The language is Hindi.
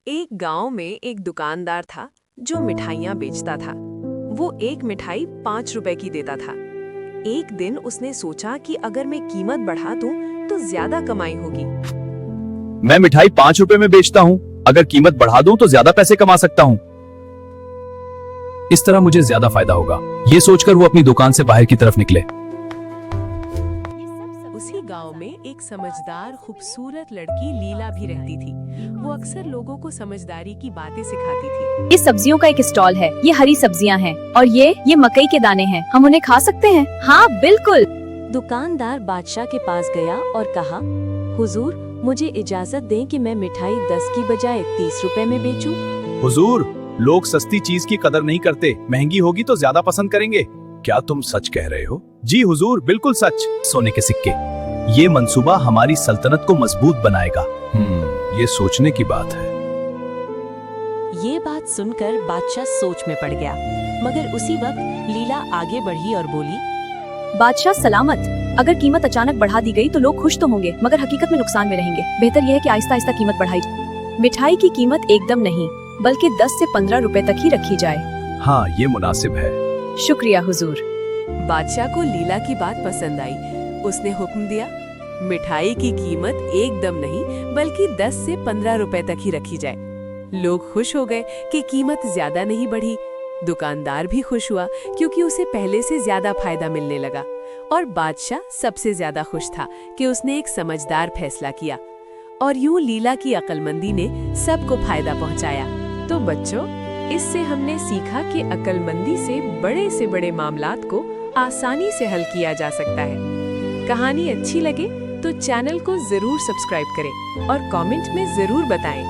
एक गांव में एक दुकानदार था जो मिठाइयाँ बेचता था। वो एक मिठाई 5 रुपए की देता था। एक दिन उसने सोचा कि अगर मैं कीमत बढ़ा दूं तो ज्यादा कमाई होगी। मैं मिठाई 5 रुपए में बेचता हूँ, अगर कीमत बढ़ा दूं तो ज्यादा पैसे कमा सकता हूँ। इस तरह मुझे ज्यादा फायदा होगा। ये सोचकर वो अपनी दुकान से बाहर की तरफ निकले। उसी गांव में एक समझदार खूबसूरत लड़की लीला भी रहती थी। वो अक्सर लोगों को समझदारी की बातें सिखाती थी। ये सब्जियों का एक स्टॉल है। ये हरी सब्जियां हैं और ये मकई के दाने हैं। हम उन्हें खा सकते हैं? हाँ बिल्कुल। दुकानदार बादशाह के पास गया और कहा, हुजूर, मुझे इजाजत दें कि मैं मिठाई 10 की बजाय 30 रुपए में बेचूं। हुजूर, लोग सस्ती चीज की कदर नहीं करते, महंगी होगी तो ज्यादा पसंद करेंगे। क्या तुम सच कह रहे हो? जी हुजूर, बिल्कुल सच। सोने के सिक्के। ये मंसूबा हमारी सल्तनत को मजबूत बनाएगा। ये सोचने की बात है। ये बात सुनकर बादशाह सोच में पड़ गया, मगर उसी वक्त लीला आगे बढ़ी और बोली, बादशाह सलामत। अगर कीमत अचानक बढ़ा दी गई तो लोग खुश तो होंगे, मगर हकीकत में नुकसान में रहेंगे। बेहतर यह है कि आहिस्ता आहिस्ता कीमत बढ़ाई जाए। मिठाई की कीमत एकदम नहीं, बल्कि 10 से 15 रुपए तक ही रखी जाए। हाँ, ये मुनासिब है। शुक्रिया हुजूर। बादशाह को लीला की बात पसंद आई। उसने हुक्म दिया, मिठाई की कीमत एकदम नहीं बल्कि 10 से 15 रुपए तक ही रखी जाए। लोग खुश हो गए कि कीमत ज्यादा नहीं बढ़ी। दुकानदार भी खुश हुआ क्योंकि उसे पहले से ज्यादा फायदा मिलने लगा। और बादशाह सबसे ज्यादा खुश था कि उसने एक समझदार फैसला किया। और यूं लीला की अक्लमंदी ने सबको फायदा पहुंचाया। तो बच्चों, इससे हमने सीखा कि अक्लमंदी से बड़े मामलात को आसानी से हल किया जा सकता है। कहानी अच्छी लगे तो चैनल को जरूर सब्सक्राइब करें और कमेंट में जरूर बताएं।